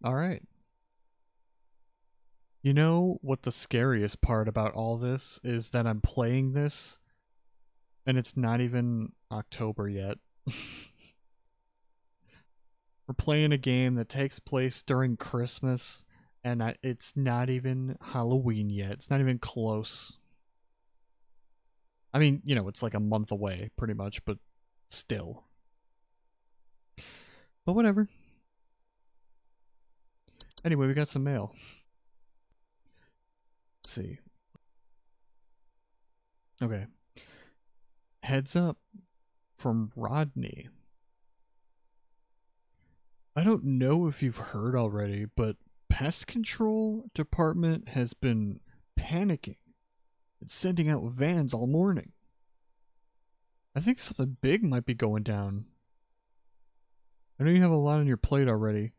Alright. You know what the scariest part about all this is that I'm playing this and it's not even October yet. We're playing a game that takes place during Christmas and it's not even Halloween yet. It's not even close. I mean, you know, it's like a month away pretty much, but still. But whatever. Anyway, we got some mail. Let's see. Okay. Heads up from Rodney. I don't know if you've heard already, but pest control department has been panicking. It's sending out vans all morning. I think something big might be going down. I know you have a lot on your plate already,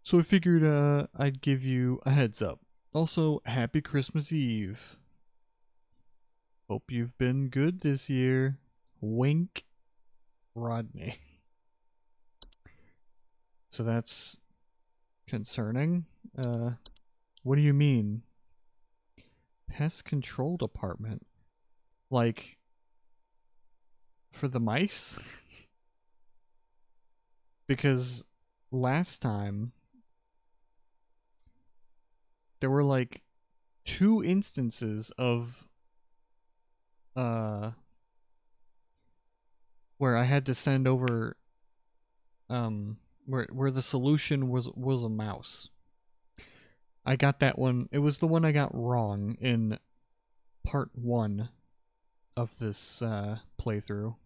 so I figured I'd give you a heads up. Also, happy Christmas Eve. Hope you've been good this year. Wink, Rodney. So that's concerning. What do you mean? Pest control department? Like, for the mice? Because last time, there were like 2 instances of where I had to send over where the solution was a mouse. I got that one. It was the one I got wrong in part 1 of this playthrough.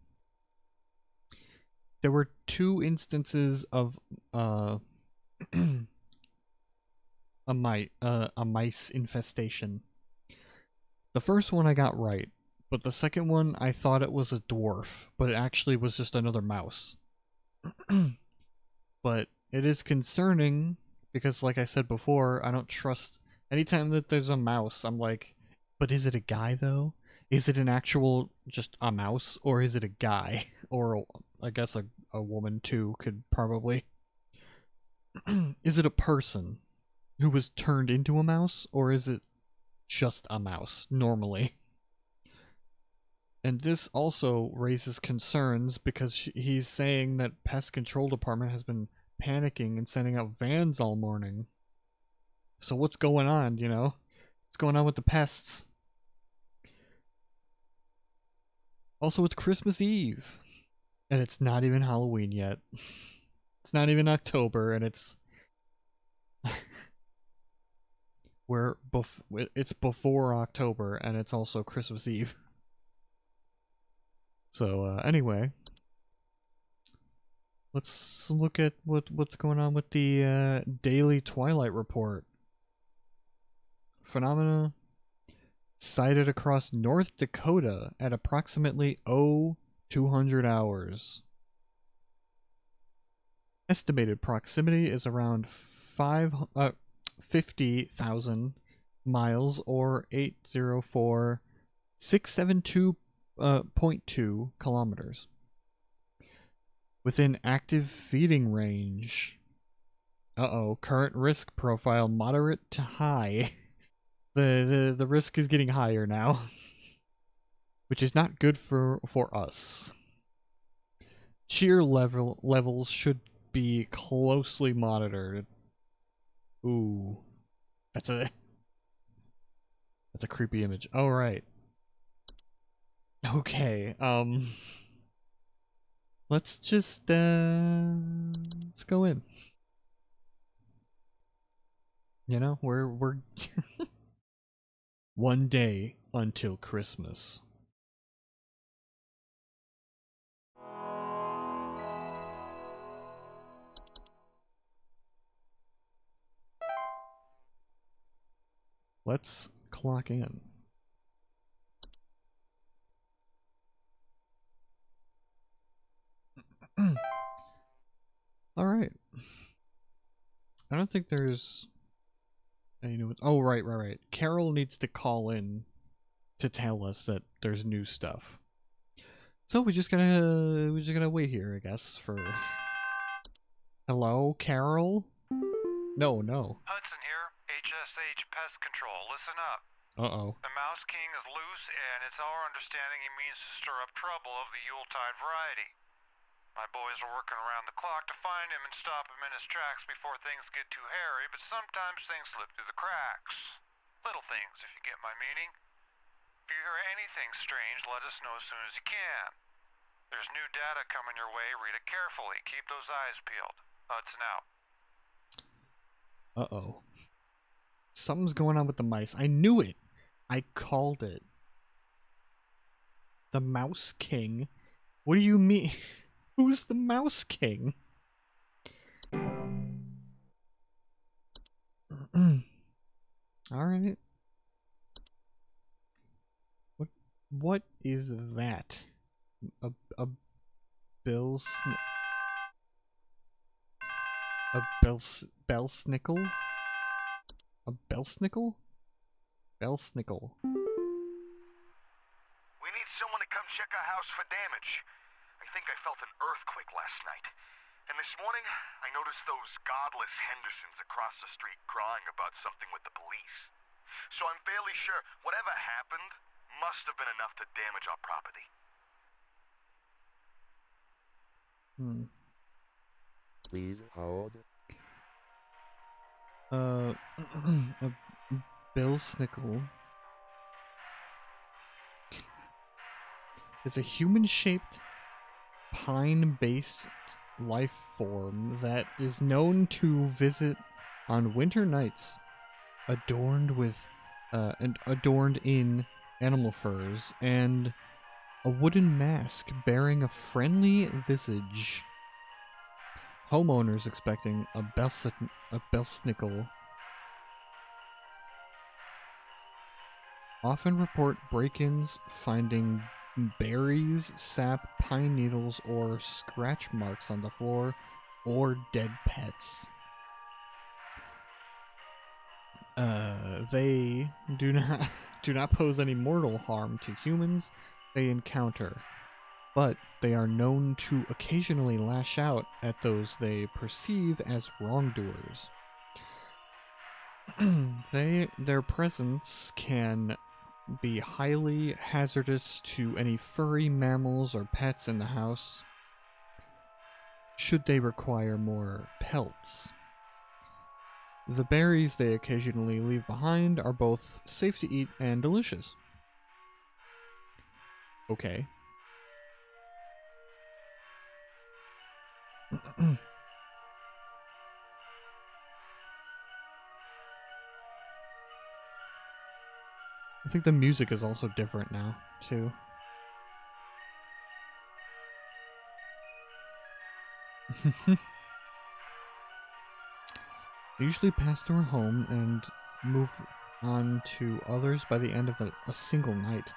There were 2 instances of a mice infestation. The first one I got right, but the second one I thought it was a dwarf, but it actually was just another mouse. But it is concerning because, like I said before, I don't trust anytime that there's a mouse. I'm like, but is it a guy though? Is it an actual just a mouse, or is it a guy? Or I guess a woman too could probably. Is it a person who was turned into a mouse, or is it just a mouse normally? And this also raises concerns because he's saying that pest control department has been panicking and sending out vans all morning. So what's going on, you know? What's going on with the pests? Also, it's Christmas Eve. And it's not even Halloween yet. It's not even October, and it's... it's before October, and it's also Christmas Eve. So, anyway, let's look at what's going on with the daily Twilight report. Phenomena sighted across North Dakota at approximately 0200 hours. Estimated proximity is around 50,000 miles or 804,672.2 kilometers. Within active feeding range. Current risk profile moderate to high. The risk is getting higher now. Which is not good for us. Cheer levels should be closely monitored. Ooh. That's a creepy image. Oh, right. Okay, let's just, let's go in. You know, we're one day until Christmas. Let's clock in. Alright. I don't think there's any new ones. Oh, right. Carol needs to call in to tell us that there's new stuff. So we just gotta wait here, I guess, for... Hello, Carol? No, no. Hudson here, HSH Pest Control. Listen up. Uh-oh. The Mouse King is loose, and it's our understanding he means to stir up trouble of the Yuletide variety. My boys are working around the clock to find him and stop him in his tracks before things get too hairy, but sometimes things slip through the cracks. Little things, if you get my meaning. If you hear anything strange, let us know as soon as you can. There's new data coming your way. Read it carefully. Keep those eyes peeled. Hudson out. Uh-oh. Something's going on with the mice. I knew it. I called it. The Mouse King? What do you mean? Who's the Mouse King? Alright. What is that? A bellsnickle? A bellsnickle? Bellsnickle. We need someone to come check our house for damage. I think I felt an earthquake last night. And this morning, I noticed those godless Hendersons across the street crying about something with the police. So I'm fairly sure whatever happened must have been enough to damage our property. Please hold. A bellsnickle is a human-shaped, pine-based life form that is known to visit on winter nights, adorned in animal furs and a wooden mask bearing a friendly visage. Homeowners expecting a bellsnickle often report break-ins finding berries, sap, pine needles, or scratch marks on the floor, or dead pets. They do not pose any mortal harm to humans they encounter, but they are known to occasionally lash out at those they perceive as wrongdoers. Their presence can be highly hazardous to any furry mammals or pets in the house, should they require more pelts. The berries they occasionally leave behind are both safe to eat and delicious. Okay. I think the music is also different now, too. They usually pass through a home and move on to others by the end of a single night.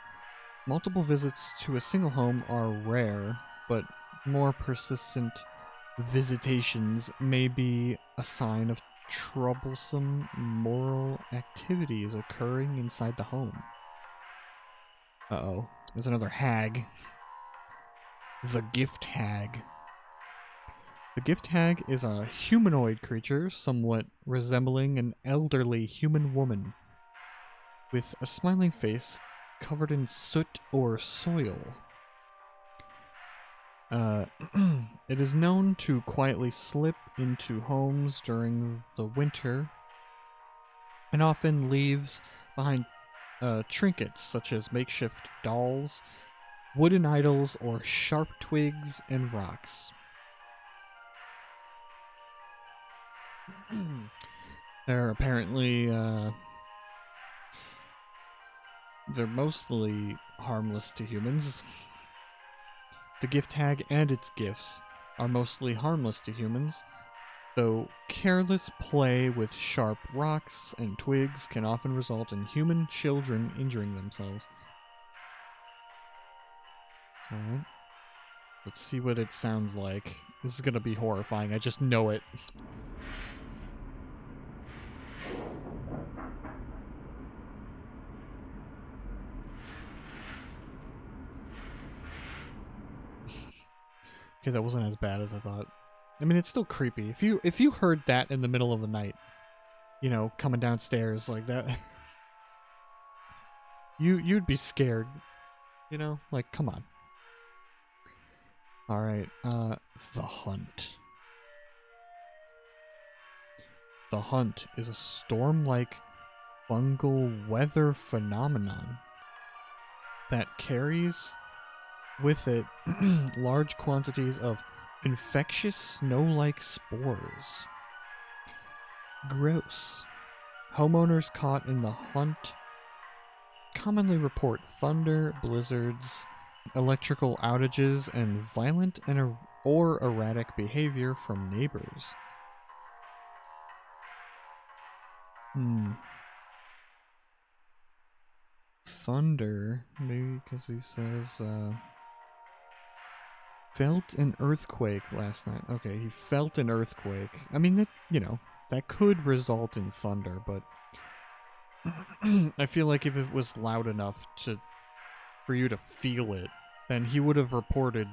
Multiple visits to a single home are rare, but more persistent visitations may be a sign of troublesome moral activities occurring inside the home. Uh-oh. There's another hag. The Gift Hag. The Gift Hag is a humanoid creature somewhat resembling an elderly human woman with a smiling face covered in soot or soil. It is known to quietly slip into homes during the winter and often leaves behind trinkets such as makeshift dolls, wooden idols, or sharp twigs and rocks. They're apparently they're mostly harmless to humans. The Gift Hag and its gifts are mostly harmless to humans, though careless play with sharp rocks and twigs can often result in human children injuring themselves. Alright. Let's see what it sounds like. This is gonna be horrifying, I just know it. Okay, that wasn't as bad as I thought. I mean, it's still creepy. If you heard that in the middle of the night, you know, coming downstairs like that. You'd be scared, you know? Like, come on. Alright, The Hunt. The Hunt is a storm-like fungal weather phenomenon that carries with it large quantities of infectious snow-like spores. Gross. Homeowners caught in the hunt commonly report thunder, blizzards, electrical outages, and violent or erratic behavior from neighbors. Thunder, maybe because he says, felt an earthquake last night. Okay, he felt an earthquake. I mean, that, you know, that could result in thunder, but I feel like if it was loud enough for you to feel it, then he would have reported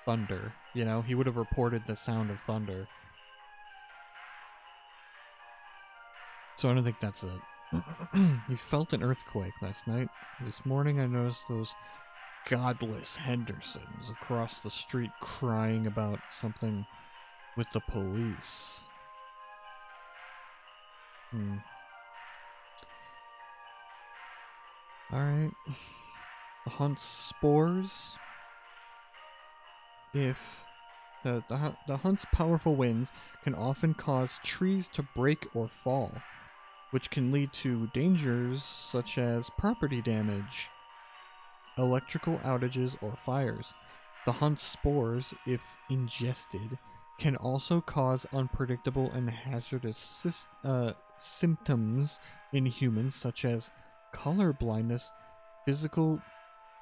thunder, you know? He would have reported the sound of thunder. So I don't think that's it. He felt an earthquake last night. This morning I noticed those godless Hendersons across the street crying about something with the police. Alright. The hunt's spores. If the hunt's powerful winds can often cause trees to break or fall, which can lead to dangers such as property damage, electrical outages, or fires. The hunt's spores, if ingested, can also cause unpredictable and hazardous symptoms in humans such as color blindness, physical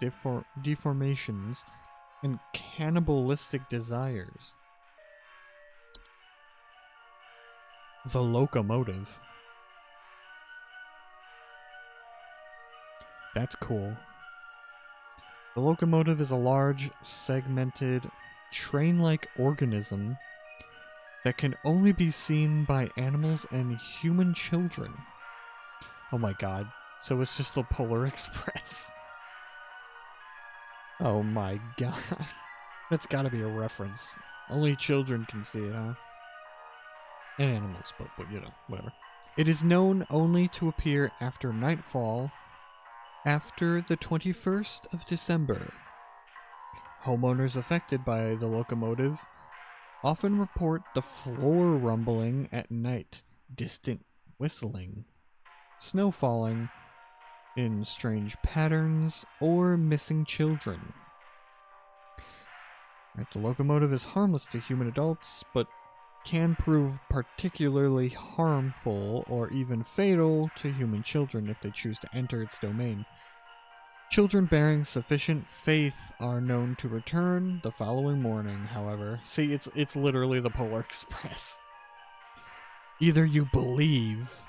deformations, and cannibalistic desires. The locomotive. That's cool. The locomotive is a large, segmented, train-like organism that can only be seen by animals and human children. Oh my god. So it's just the Polar Express. Oh my god. That's gotta be a reference. Only children can see it, huh? And animals, but you know, whatever. It is known only to appear after nightfall, after the 21st of December. Homeowners affected by the locomotive often report the floor rumbling at night, distant whistling, snow falling in strange patterns, or missing children. Right, the locomotive is harmless to human adults, but can prove particularly harmful or even fatal to human children if they choose to enter its domain. Children bearing sufficient faith are known to return the following morning, however. See, it's literally the Polar Express. Either you believe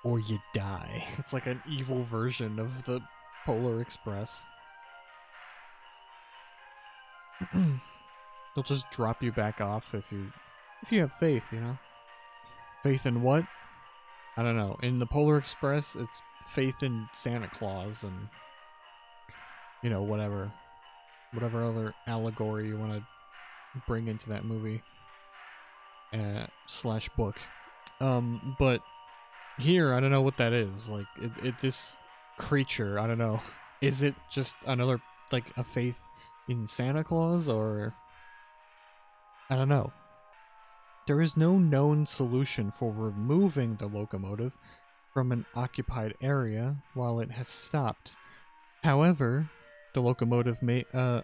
or you die. It's like an evil version of the Polar Express. They'll just drop you back off if you have faith, you know? Faith in what? I don't know. In the Polar Express, it's faith in Santa Claus and, you know, whatever other allegory you want to bring into that movie slash book. But here, I don't know what that is. Like, this creature, I don't know. Is it just another, like, a faith in Santa Claus, or I don't know. There is no known solution for removing the locomotive from an occupied area while it has stopped. However, the locomotive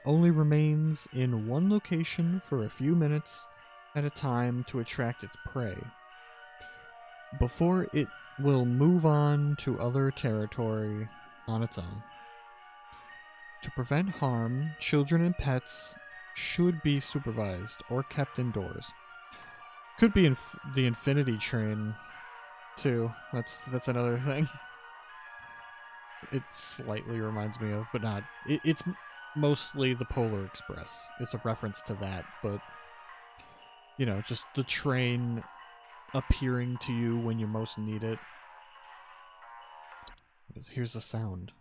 only remains in one location for a few minutes at a time to attract its prey, before it will move on to other territory on its own. To prevent harm, children and pets should be supervised or kept indoors. Could be in the Infinity Train, too. That's another thing. It slightly reminds me of, but not. It's mostly the Polar Express. It's a reference to that, but, you know, just the train appearing to you when you most need it. Here's a sound.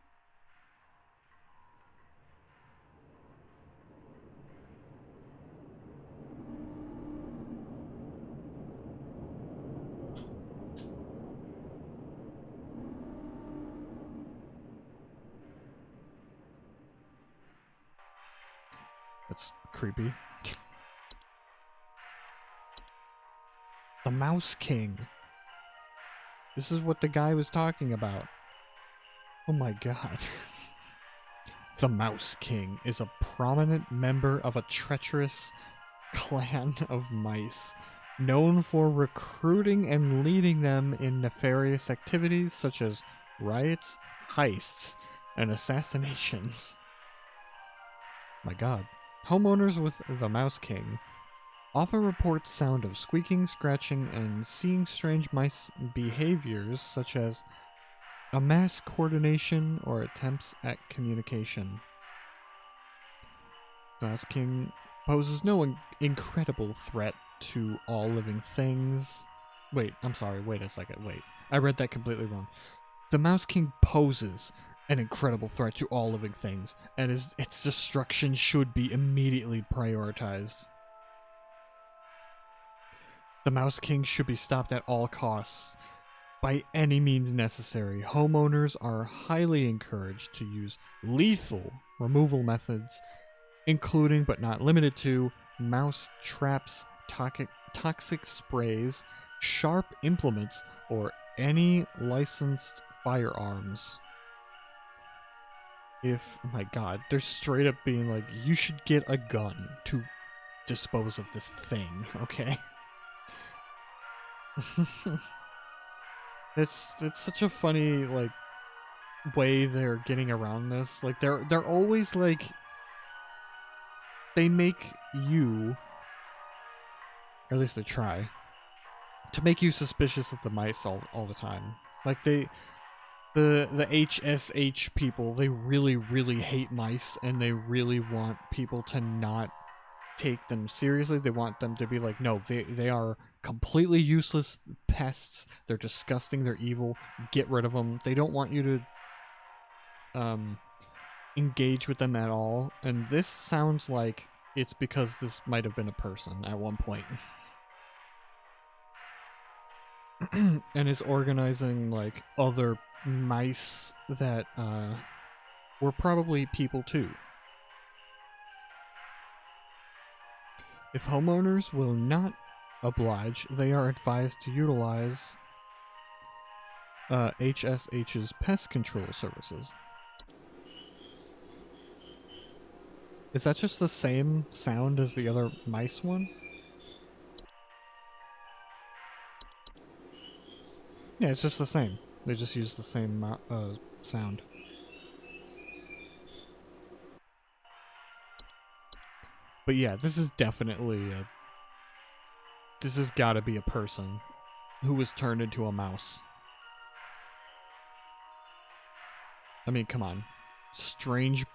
That's creepy. The Mouse King. This is what the guy was talking about. Oh my god. The Mouse King is a prominent member of a treacherous clan of mice, known for recruiting and leading them in nefarious activities such as riots, heists, and assassinations. My god. Homeowners with the Mouse King often report sound of squeaking, scratching, and seeing strange mice behaviors such as a mass coordination or attempts at communication. The Mouse King poses no incredible threat to all living things. Wait, I'm sorry, wait a second, wait. I read that completely wrong. The Mouse King poses an incredible threat to all living things, and its destruction should be immediately prioritized. The Mouse King should be stopped at all costs, by any means necessary. Homeowners are highly encouraged to use lethal removal methods, including but not limited to mouse traps, toxic sprays, sharp implements, or any licensed firearms. Oh my god, they're straight up being like, you should get a gun to dispose of this thing, okay? It's such a funny, like, way they're getting around this. Like, they're always like, they make you, or at least they try, to make you suspicious of the mice all the time. Like, the HSH people, they really, really hate mice, and they really want people to not take them seriously. They want them to be like, no, they are completely useless pests. They're disgusting. They're evil. Get rid of them. They don't want you to engage with them at all. And this sounds like it's because this might have been a person at one point. And is organizing like other mice that were probably people too. If homeowners will not oblige, they are advised to utilize HSH's pest control services. Is that just the same sound as the other mice one? Yeah, it's just the same. They just use the same sound. But yeah, this is definitely this has got to be a person who was turned into a mouse. I mean, come on. Strange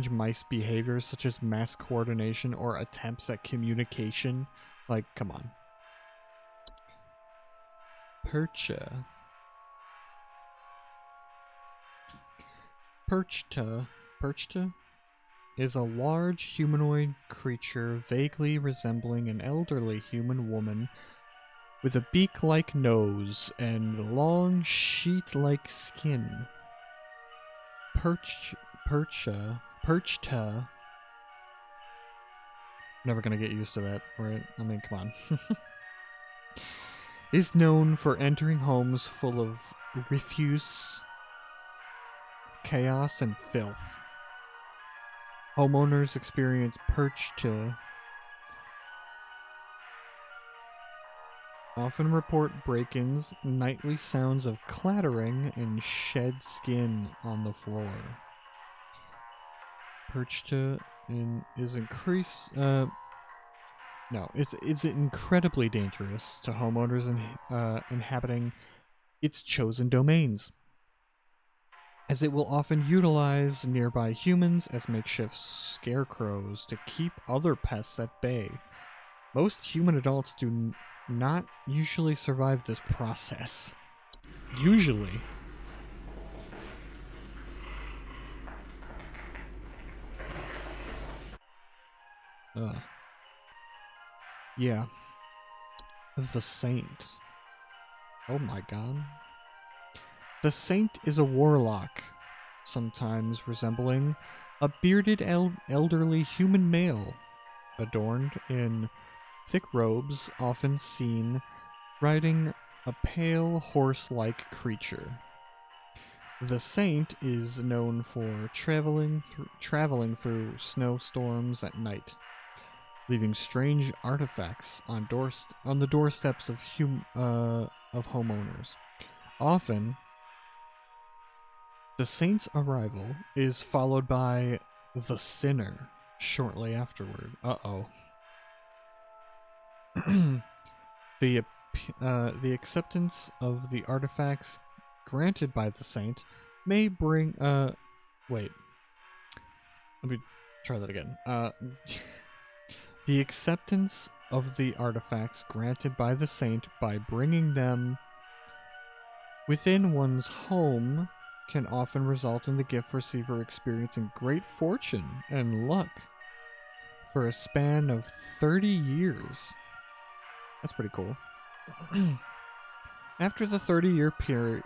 mice behaviors such as mass coordination or attempts at communication. Like, come on. Percha. Perchta is a large humanoid creature vaguely resembling an elderly human woman with a beak-like nose and long sheet-like skin. Perchta. Never gonna get used to that, right? I mean, come on. Is known for entering homes full of refuse, chaos, and filth. Homeowners experience Perchta often report break-ins, nightly sounds of clattering, and shed skin on the floor. Perchta is it's incredibly dangerous to homeowners inhabiting its chosen domains, as it will often utilize nearby humans as makeshift scarecrows to keep other pests at bay. Most human adults do not usually survive this process. Usually. Yeah. The Saint. Oh my god. The Saint is a warlock, sometimes resembling a bearded elderly human male, adorned in thick robes, often seen riding a pale horse-like creature. The Saint is known for traveling through snowstorms at night, leaving strange artifacts on the doorsteps of homeowners. Often, the Saint's arrival is followed by the Sinner shortly afterward. Uh-oh. The acceptance of the artifacts granted by the Saint may bring wait. Let me try that again. The acceptance of the artifacts granted by the Saint by bringing them within one's home can often result in the gift receiver experiencing great fortune and luck for a span of 30 years. That's pretty cool. After the 30-year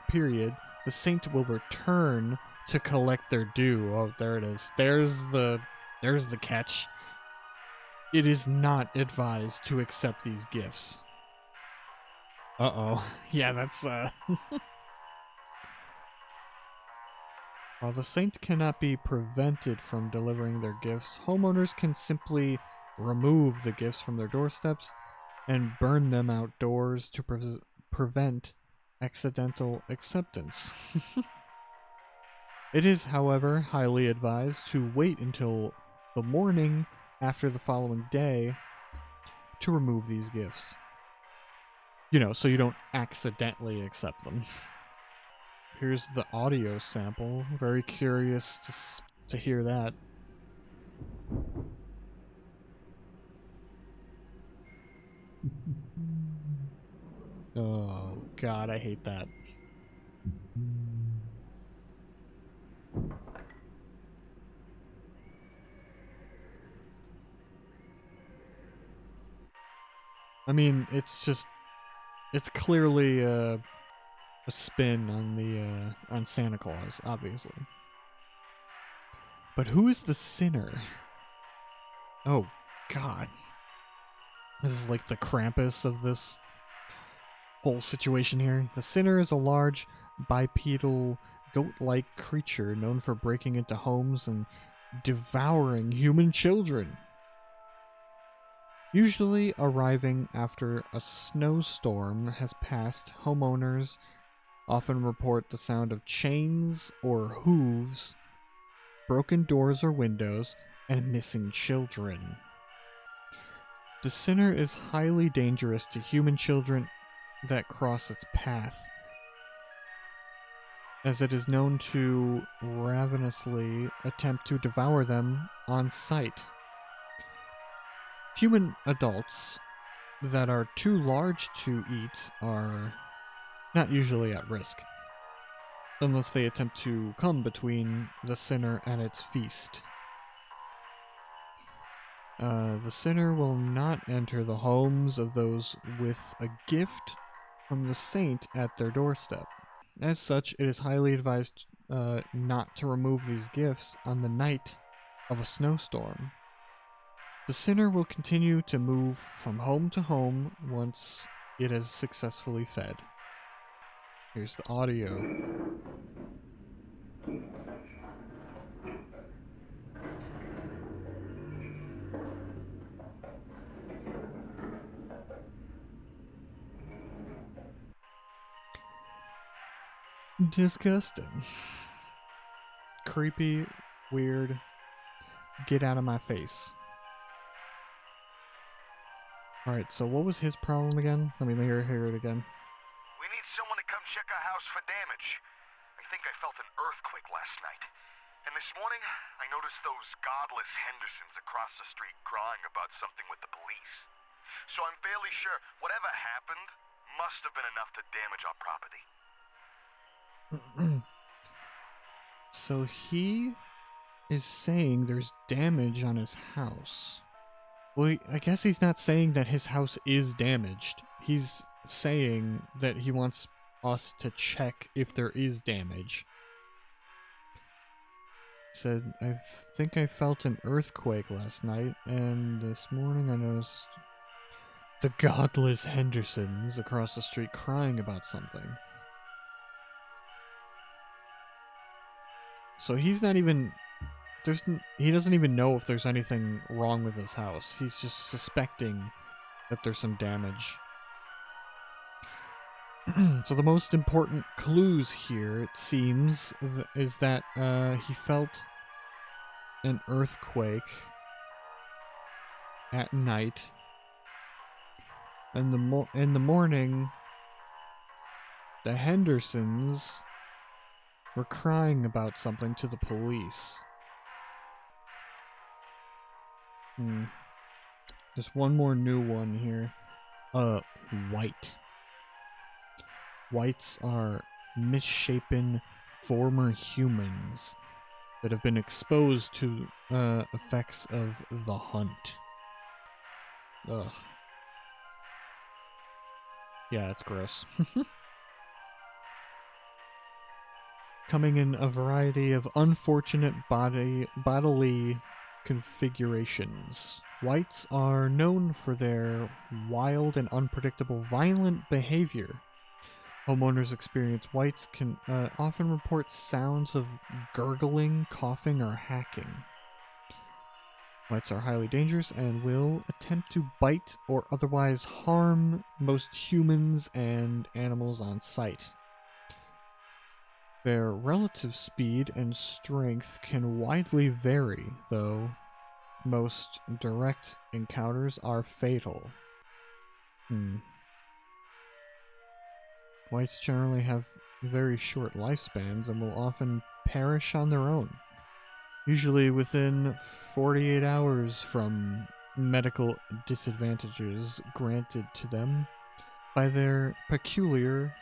period, the Saint will return to collect their due. Oh, there it is. There's the catch. It is not advised to accept these gifts. Uh-oh. Yeah, that's While the Saint cannot be prevented from delivering their gifts, homeowners can simply remove the gifts from their doorsteps and burn them outdoors to prevent accidental acceptance. It is, however, highly advised to wait until the morning after the following day to remove these gifts. You know, so you don't accidentally accept them. Here's the audio sample. Very curious to hear that. Oh, God, I hate that. I mean, it's clearly a spin on the on Santa Claus, obviously. But who is the sinner? Oh, God. This is like the Krampus of this whole situation here. The sinner is a large, bipedal, goat-like creature known for breaking into homes and devouring human children. Usually arriving after a snowstorm has passed, homeowners often report the sound of chains or hooves, broken doors or windows, and missing children. The sinner is highly dangerous to human children that cross its path, as it is known to ravenously attempt to devour them on sight. Human adults that are too large to eat are not usually at risk, unless they attempt to come between the sinner and its feast. The sinner will not enter the homes of those with a gift from the Saint at their doorstep. As such, it is highly advised not to remove these gifts on the night of a snowstorm. The sinner will continue to move from home to home once it has successfully fed. Here's the audio. Disgusting. Creepy, weird. Get out of my face. Alright, so what was his problem again? Let me hear it again. We need someone to come check our house for damage. I think I felt an earthquake last night. And this morning, I noticed those godless Hendersons across the street crying about something with the police. so I'm fairly sure whatever happened must have been enough to damage our property. So he is saying there's damage on his house. Well, I guess he's not saying that his house is damaged. He's saying that he wants us to check if there is damage. He said, I think I felt an earthquake last night, and this morning I noticed the godless Hendersons across the street crying about something. So he's not even... he doesn't even know if there's anything wrong with his house. He's just suspecting that there's some damage. So the most important clues here, it seems, is that he felt an earthquake at night. And in the morning, the Hendersons were crying about something to the police. There's one more new one here. White. Whites are misshapen former humans that have been exposed to effects of the hunt. Ugh. Yeah, it's gross. Coming in a variety of unfortunate bodily configurations. Whites are known for their wild and unpredictable violent behavior. Homeowners experience whites can often report sounds of gurgling, coughing, or hacking. Whites are highly dangerous and will attempt to bite or otherwise harm most humans and animals on sight. Their relative speed and strength can widely vary, though most direct encounters are fatal. Whites generally have very short lifespans and will often perish on their own, usually within 48 hours from medical disadvantages granted to them by their peculiar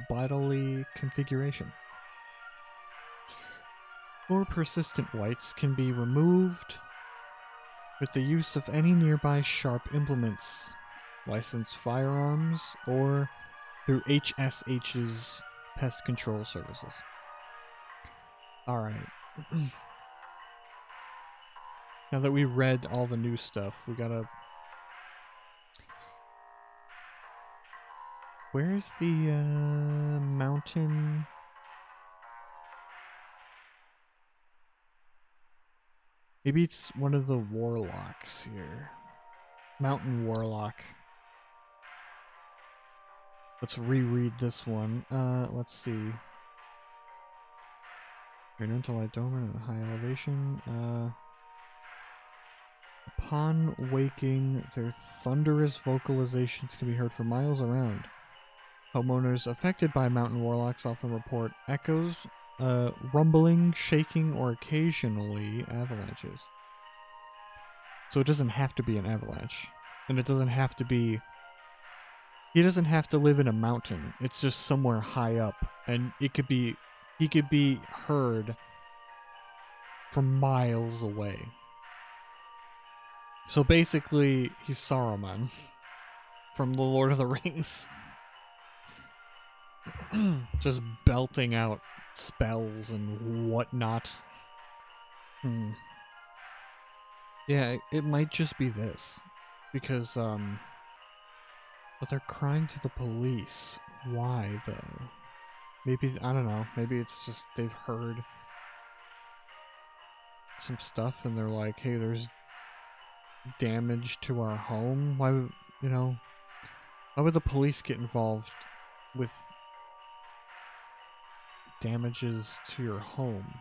bodily configuration. More persistent whites can be removed with the use of any nearby sharp implements, licensed firearms, or through HSH's pest control services. Alright. Now that we read all the new stuff, we gotta... Where's the mountain? Maybe it's one of the warlocks here. Mountain warlock. Let's reread this one. Let's see. You're known to lie dormant at a high elevation. Upon waking, their thunderous vocalizations can be heard for miles around. Homeowners affected by mountain warlocks often report echoes, rumbling, shaking, or occasionally avalanches. So it doesn't have to be an avalanche. And it doesn't have to be... He doesn't have to live in a mountain. It's just somewhere high up. And it could be... He could be heard from miles away. So basically, he's Saruman from The Lord of the Rings. Just belting out spells and whatnot. Yeah, it might just be this. Because, but they're crying to the police. Why, though? Maybe, I don't know, maybe it's just they've heard some stuff and they're like, hey, there's damage to our home. Why would, why would the police get involved with damages to your home?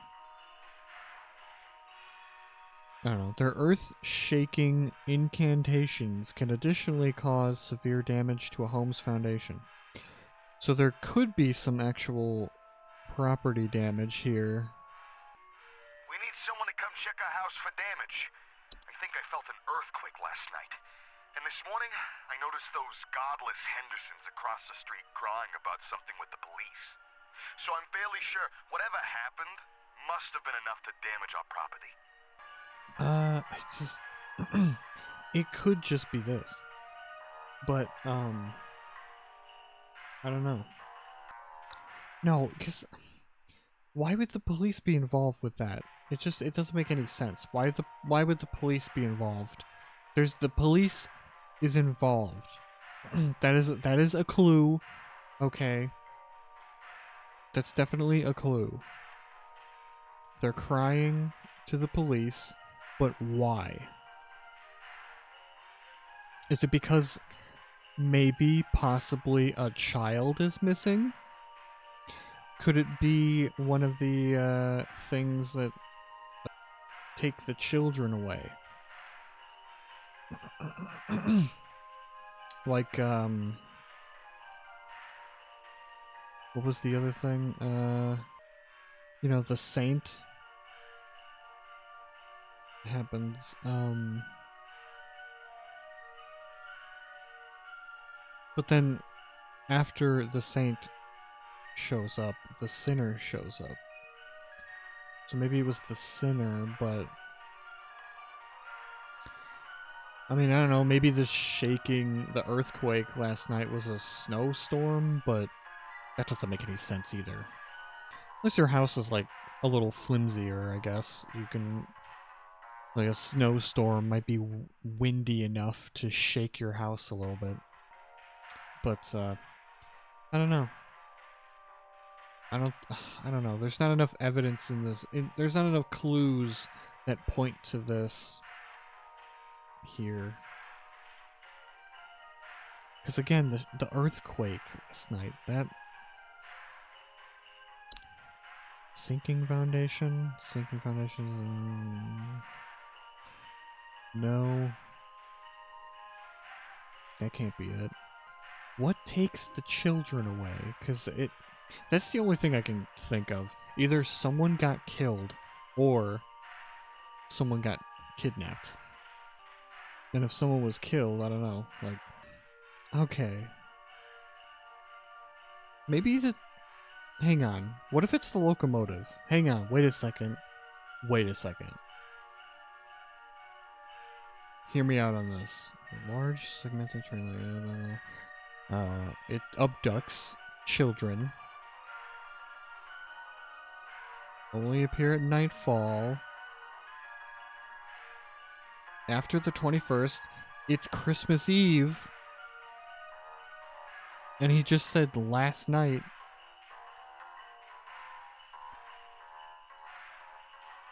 I don't know. Their earth-shaking incantations can additionally cause severe damage to a home's foundation. So there could be some actual property damage here. We need someone to come check our house for damage. I think I felt an earthquake last night. And this morning, I those godless Hendersons across the street crying about something with the police. So I'm fairly sure whatever happened must have been enough to damage our property. I just... It could just be this. But, I don't know. No, because... Why would the police be involved with that? It doesn't make any sense. Why would the police be involved? The police is involved. that is a clue. Okay. That's definitely a clue. They're crying to the police, but why? Is it because maybe, possibly, a child is missing? Could it be one of the things that take the children away? Like, what was the other thing? You know, the saint happens, but then after the saint shows up, the sinner shows up. So maybe it was the sinner, but I mean, I don't know, maybe the earthquake last night was a snowstorm, but that doesn't make any sense either. Unless your house is like a little flimsier, I guess. You can, like, a snowstorm might be windy enough to shake your house a little bit. But, I don't know. I don't know. There's not enough evidence in this. There's not enough clues that point to this here. Because again, the earthquake last night, that... Sinking foundation? Sinking foundation... No. That can't be it. What takes the children away? Because that's the only thing I can think of. Either someone got killed, or someone got kidnapped. And if someone was killed, I don't know, like... Okay. Maybe hang on. What if it's the locomotive? Hang on, wait a second. Wait a second. Hear me out on this. A large segmented trailer. It abducts children. Only appear at nightfall. After the 21st, it's Christmas Eve. And he just said last night.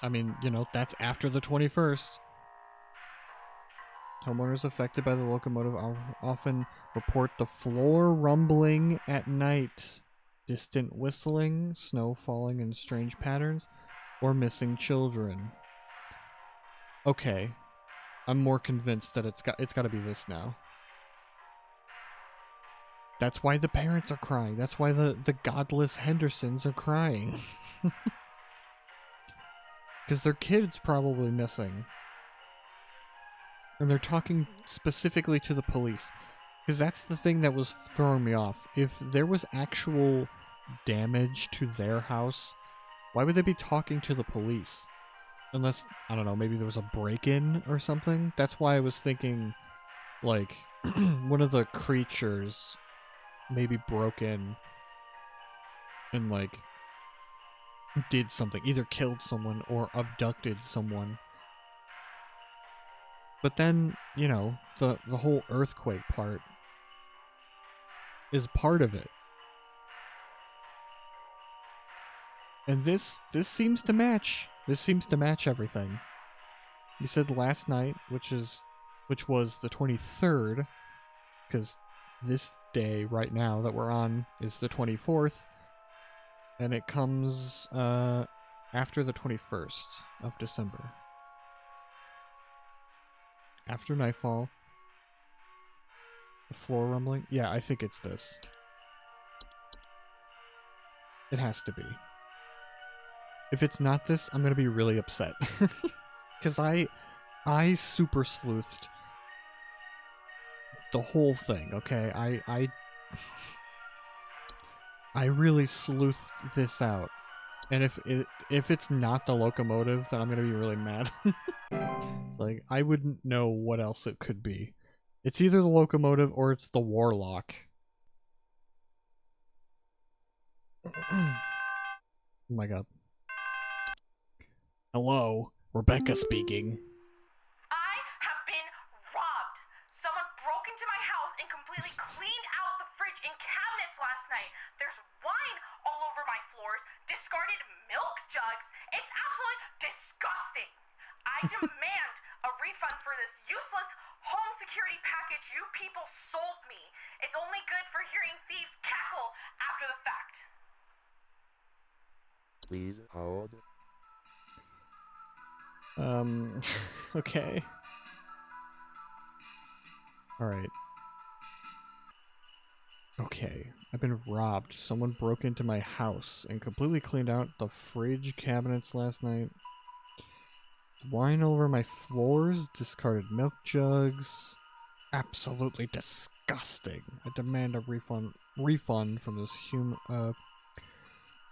I mean, you know, that's after the 21st. Homeowners affected by the locomotive often report the floor rumbling at night, distant whistling, snow falling in strange patterns, or missing children. Okay. I'm more convinced that it's got to be this now. That's why the parents are crying. That's why the godless Hendersons are crying. Because their kid's probably missing. And they're talking specifically to the police. Because that's the thing that was throwing me off. If there was actual damage to their house, why would they be talking to the police? Unless, I don't know, maybe there was a break-in or something? That's why I was thinking, like, one of the creatures maybe broke in and, like, did something. Either killed someone or abducted someone. But then, you know, the whole earthquake part is part of it. And this seems to match. This seems to match everything. He said last night, which was the 23rd, because this day right now that we're on is the 24th, and it comes after the 21st of December. After nightfall. The floor rumbling. Yeah, I think it's this. It has to be. If it's not this, I'm gonna be really upset. Because I super sleuthed the whole thing, okay? I really sleuthed this out. And if it's not the locomotive, then I'm gonna be really mad. Like, I wouldn't know what else it could be. It's either the locomotive or it's the warlock. Oh my god. Hello, Rebecca speaking. I have been robbed. Someone broke into my house and completely cleaned out the fridge and cabinets last night. There's wine all over my floors, discarded milk jugs. It's absolutely disgusting. I demand a refund for this useless home security package you people sold me. It's only good for hearing thieves cackle after the fact. Please hold. Okay. Alright. Okay, I've been robbed. Someone broke into my house and completely cleaned out the fridge cabinets last night. Wine over my floors, discarded milk jugs. Absolutely disgusting. I demand a refund from this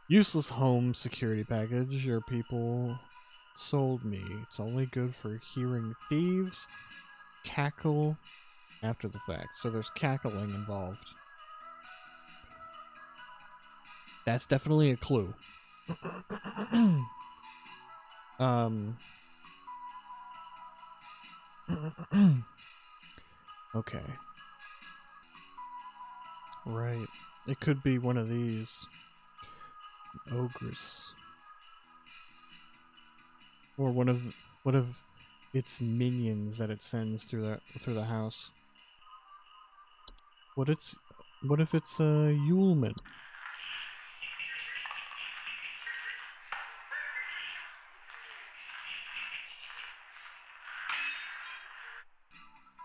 useless home security package your people sold me. It's only good for hearing thieves cackle after the fact. So there's cackling involved. That's definitely a clue. Okay. Right. It could be one of these. Ogress. Or one of its minions that it sends through the house. What if it's a Yuleman?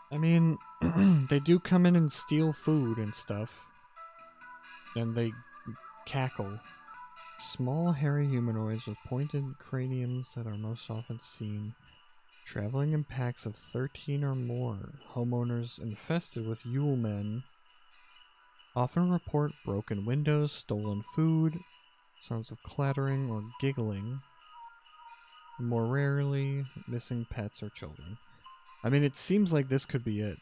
I mean, they do come in and steal food and stuff. And they cackle. Small, hairy humanoids with pointed craniums that are most often seen traveling in packs of 13 or more. Homeowners infested with Yulemen often report broken windows, stolen food, sounds of clattering or giggling. More rarely, missing pets or children. I mean, it seems like this could be it.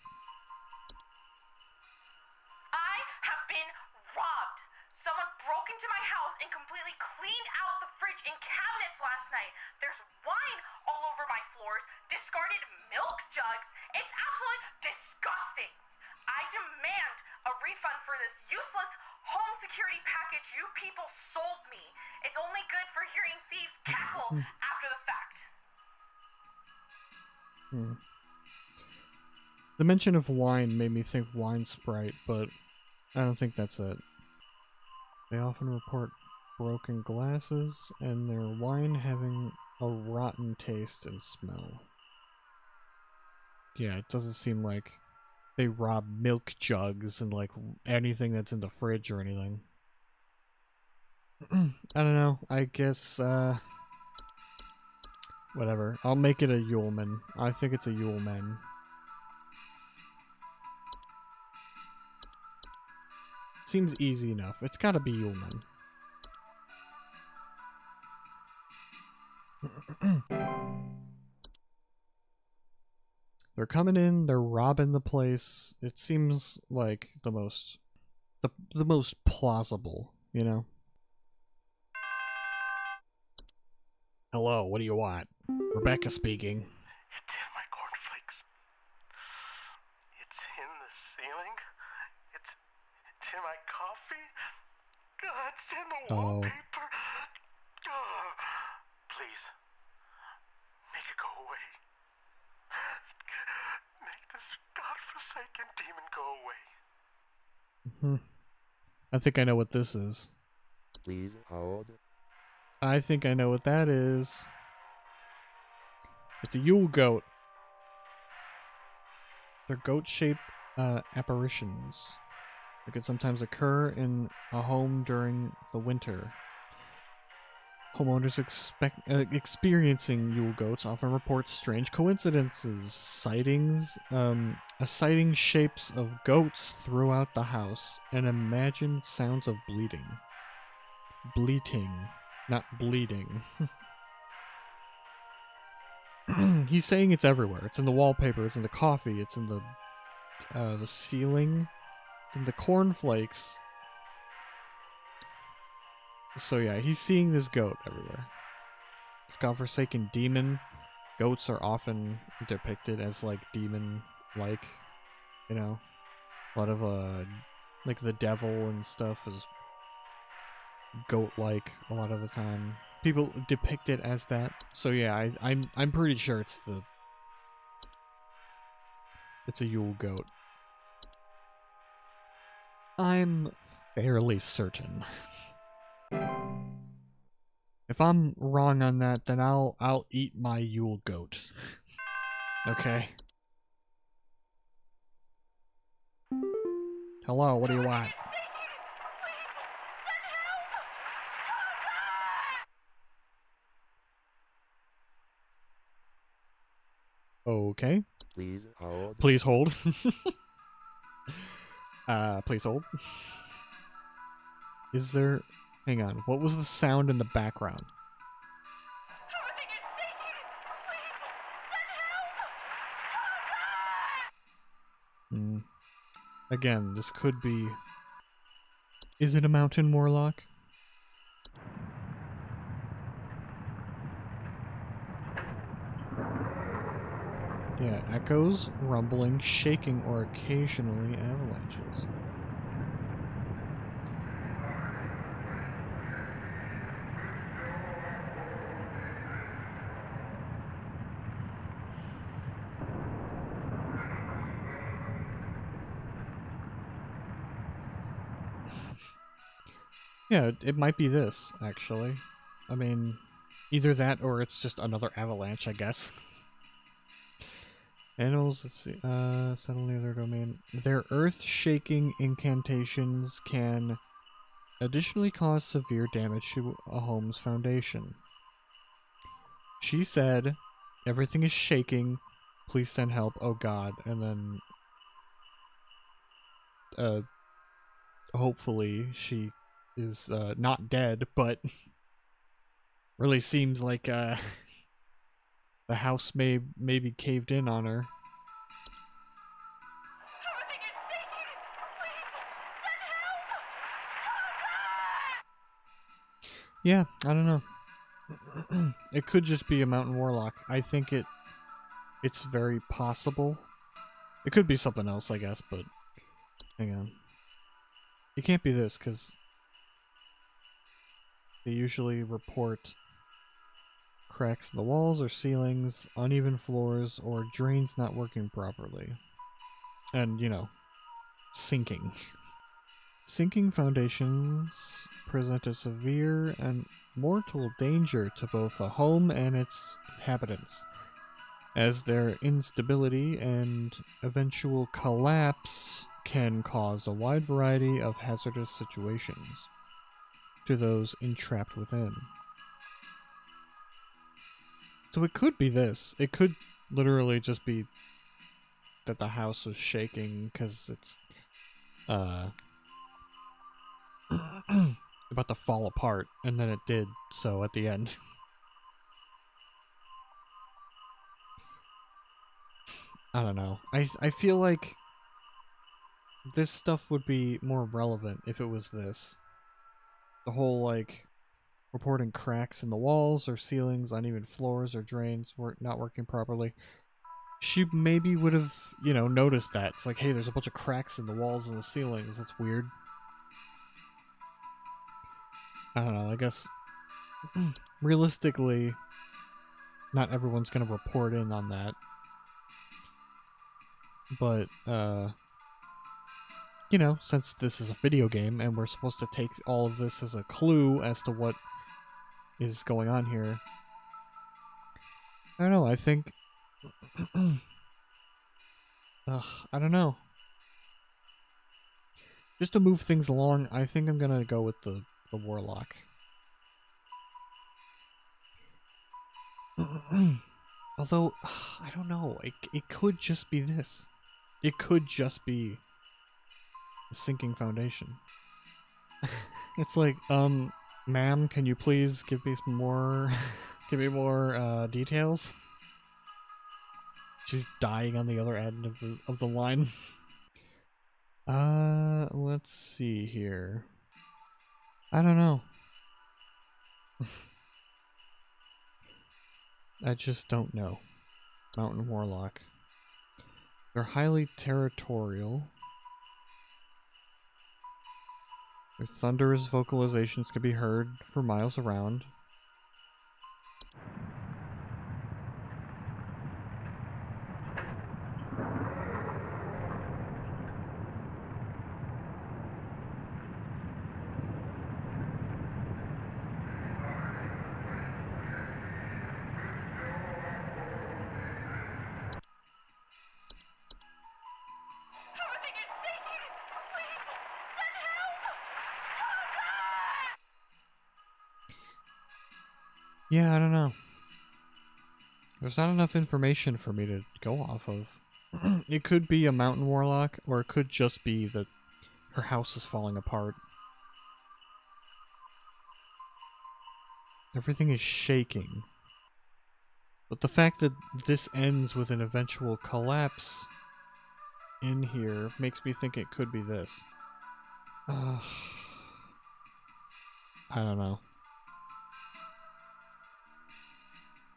I have been robbed. Someone broke into my house and completely cleaned out the fridge and cabinets last night. There's wine all over my floors, discarded milk jugs. It's absolutely disgusting. I demand a refund for this useless home security package you people sold me. It's only good for hearing thieves cackle after the fact. The mention of wine made me think wine Sprite, but I don't think that's it. They often report broken glasses and their wine having a rotten taste and smell. Yeah, it doesn't seem like they rob milk jugs and like anything that's in the fridge or anything. I don't know. I guess, whatever. I'll make it a Yuleman. I think it's a Yuleman. Seems easy enough. It's gotta be Yuleman. They're coming in, they're robbing the place. It seems like the most plausible, you know? Hello, what do you want? Rebecca speaking. It's in my cornflakes. It's in the ceiling. It's in my coffee. It's in the wallpaper. Please, make it go away. Make this godforsaken demon go away. I think I know what this is. Please hold. I think I know what that is. It's a Yule goat. They're goat-shaped apparitions that could sometimes occur in a home during the winter. Homeowners experiencing Yule goats often report strange coincidences, sighting shapes of goats throughout the house, and imagined sounds of bleating, not bleeding. He's saying it's everywhere. It's in the wallpaper. It's in the coffee. It's in the ceiling. It's in the cornflakes. So yeah, he's seeing this goat everywhere. This godforsaken demon. Goats are often depicted as like demon-like, you know. A lot of like the devil and stuff is goat-like a lot of the time. People depict it as that. So yeah, I'm pretty sure it's a Yule goat. I'm fairly certain. If I'm wrong on that, then I'll eat my Yule goat. Okay. Hello, what do you want? Okay. Please hold. Please hold. Please hold. Is there... Hang on. What was the sound in the background? Again, this could be... Is it a mountain warlock? Yeah, echoes, rumbling, shaking, or occasionally avalanches. Yeah, it might be this, actually. I mean, either that or it's just another avalanche, I guess. Animals, let's see, settle near their domain. Their earth-shaking incantations can additionally cause severe damage to a home's foundation. She said, everything is shaking, please send help, oh god, and then, hopefully she is, not dead, but really seems like, the house may be caved in on her. Yeah, I don't know. It could just be a mountain warlock. I think it's very possible. It could be something else, I guess, but hang on. It can't be this, because they usually report cracks in the walls or ceilings, uneven floors, or drains not working properly. And, you know, sinking. Sinking foundations present a severe and mortal danger to both a home and its inhabitants, as their instability and eventual collapse can cause a wide variety of hazardous situations to those entrapped within. So it could be this. It could literally just be that the house was shaking because it's about to fall apart, and then it did so at the end. I don't know. I feel like this stuff would be more relevant if it was this. The whole, like, reporting cracks in the walls or ceilings, uneven floors or drains not working properly. She maybe would have, you know, noticed that. It's like, hey, there's a bunch of cracks in the walls and the ceilings. That's weird. I don't know, I guess realistically, not everyone's gonna report in on that. But, you know, since this is a video game and we're supposed to take all of this as a clue as to what is going on here, I don't know, I think... I don't know. Just to move things along, I think I'm gonna go with the warlock. Although, I don't know. It could just be this. It could just be a sinking foundation. It's like, ma'am, can you please give me some more, give me more details? She's dying on the other end of the line. Let's see here. I don't know. I just don't know. Mountain Warlock. They're highly territorial. Their thunderous vocalizations can be heard for miles around. Everything is shaking! Please, send help! Yeah, I don't know. There's not enough information for me to go off of. It could be a mountain warlock, or it could just be that her house is falling apart. Everything is shaking. But the fact that this ends with an eventual collapse in here makes me think it could be this. I don't know.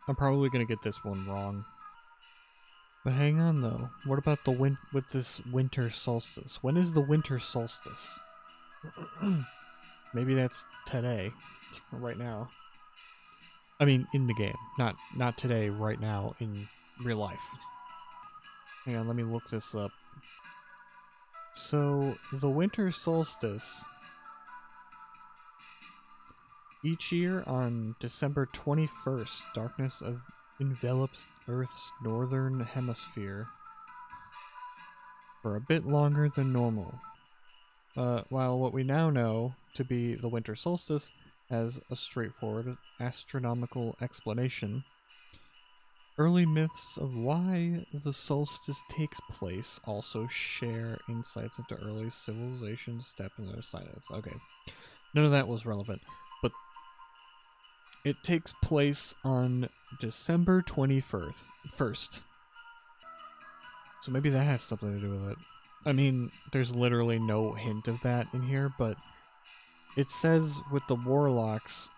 I'm probably gonna get this one wrong. But hang on though. What about the with this winter solstice? When is the winter solstice? Maybe that's today, right now. I mean, in the game, not today, right now, in real life. Hang on, let me look this up. So, the winter solstice, each year on December 21st, darkness envelops Earth's northern hemisphere for a bit longer than normal. While what we now know to be the winter solstice has a straightforward astronomical explanation, early myths of why the solstice takes place also share insights into early civilization's step in their science. Okay, none of that was relevant, but it takes place on December 21st. So maybe that has something to do with it. I mean, there's literally no hint of that in here, but it says with the warlocks,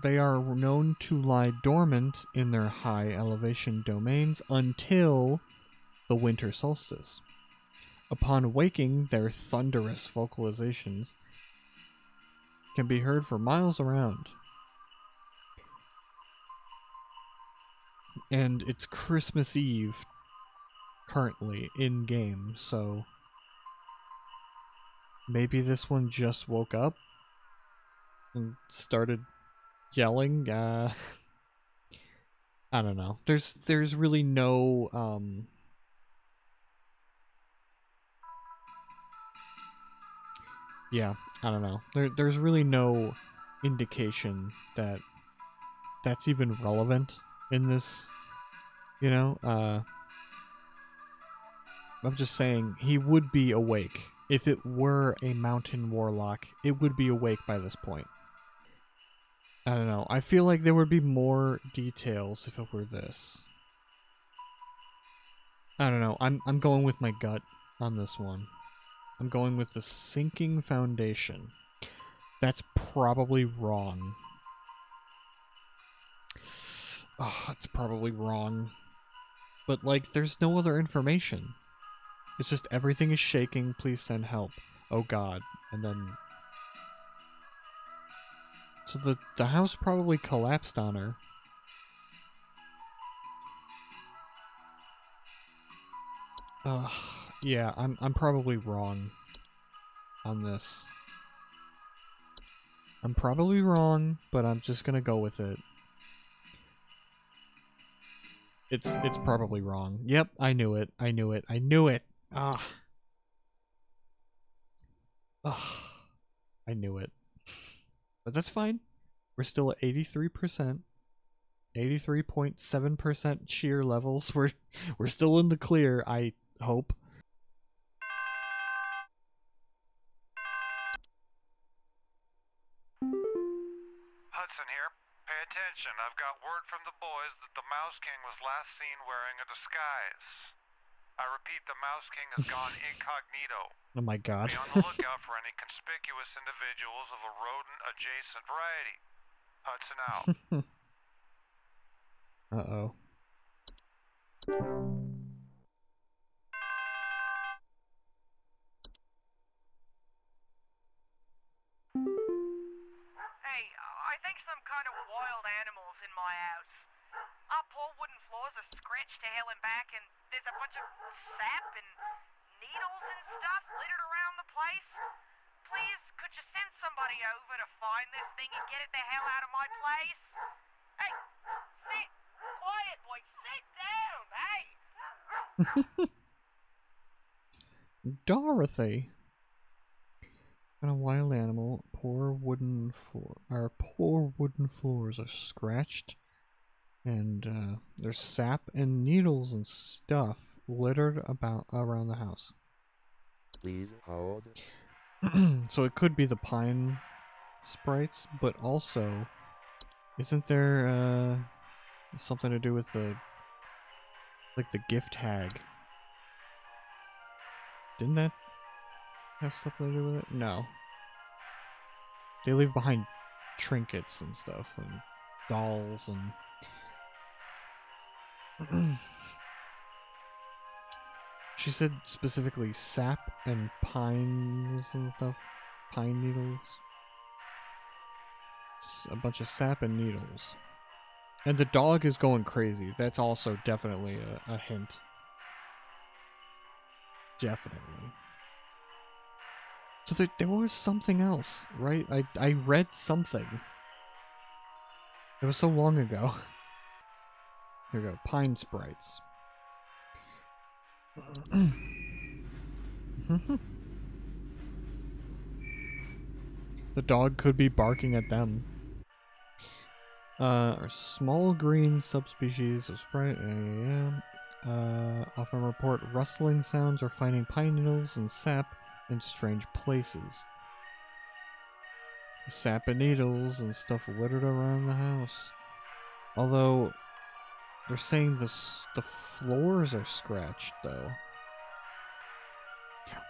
they are known to lie dormant in their high elevation domains until the winter solstice. Upon waking, their thunderous vocalizations can be heard for miles around. And it's Christmas Eve currently in game, so maybe this one just woke up and started yelling. I don't know. There's really no yeah, I don't know. There's really no indication that that's even relevant in this, you know? I'm just saying he would be awake. If it were a mountain warlock, it would be awake by this point. I don't know. I feel like there would be more details if it were this. I don't know. I'm going with my gut on this one. I'm going with the sinking foundation. That's probably wrong. Oh, it's probably wrong. But like there's no other information. It's just everything is shaking, please send help. Oh god. And then so the house probably collapsed on her. Yeah, I'm probably wrong on this. I'm probably wrong, but I'm just gonna go with it. It's probably wrong. Yep, I knew it. I knew it. I knew it. Ah. I knew it. But that's fine. We're still at 83%. 83.7% cheer levels. We're still in the clear, I hope. Hudson here. Pay attention. I've got word from the boys that the Mouse King was last seen wearing a disguise. I repeat, the Mouse King has gone incognito. Oh my god. Be on the lookout for any conspicuous individuals of a rodent-adjacent variety. Hudson out. Uh-oh. Hey, I think some kind of wild animal's in my house. Our poor wooden floors are scratched to hell and back, and there's a bunch of sap and needles and stuff littered around the place. Please, could you send somebody over to find this thing and get it the hell out of my place? Hey, sit quiet, boy. Sit down, hey! Dorothy. And a wild animal. Poor wooden floor. Our poor wooden floors are scratched, and there's sap and needles and stuff littered about around the house. Please hold. So it could be the pine sprites, but also, isn't there something to do with the gift hag? Didn't that have something to do with it? No. They leave behind trinkets and stuff, and dolls, and... She said specifically sap and pines and stuff. Pine needles. It's a bunch of sap and needles. And the dog is going crazy. That's also definitely a hint. Definitely. So there was something else, right? I read something. It was so long ago. Here we go. Pine sprites. The dog could be barking at them. A small green subspecies of sprite often report rustling sounds or finding pine needles and sap in strange places. Sap and needles and stuff littered around the house. Although they're saying the floors are scratched though.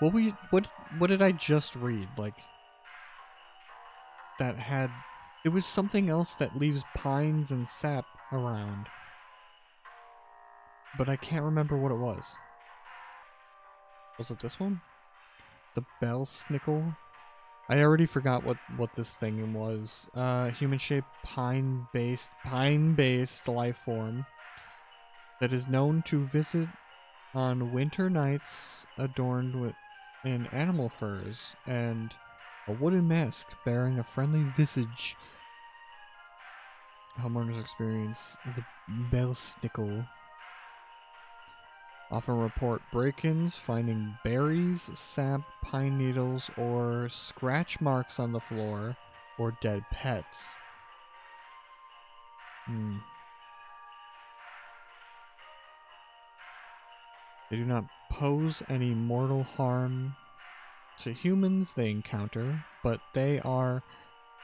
What did I just read? Like that had it was something else that leaves pines and sap around. But I can't remember what it was. Was it this one? The bell snickle? I already forgot what this thing was. Human-shaped pine-based life form that is known to visit on winter nights adorned with in animal furs and a wooden mask bearing a friendly visage. Homeowners experience the bell snickle. Often report break-ins, finding berries, sap, pine needles, or scratch marks on the floor, or dead pets. They do not pose any mortal harm to humans they encounter, but they are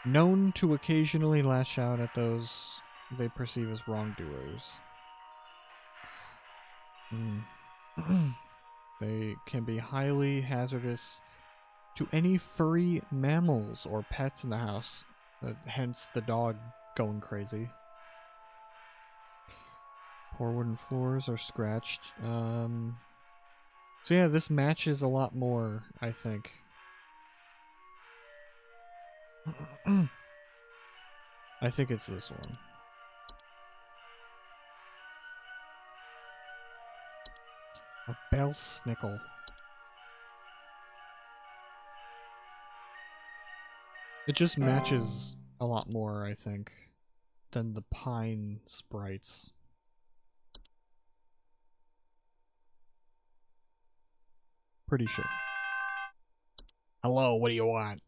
known to occasionally lash out at those they perceive as wrongdoers. They can be highly hazardous to any furry mammals or pets in the house, hence the dog going crazy. Poor wooden floors are scratched. So yeah, this matches a lot more, I think. I think it's this one. A bell snickle. It just matches a lot more, I think, than the pine sprites. Pretty sure. Hello, what do you want?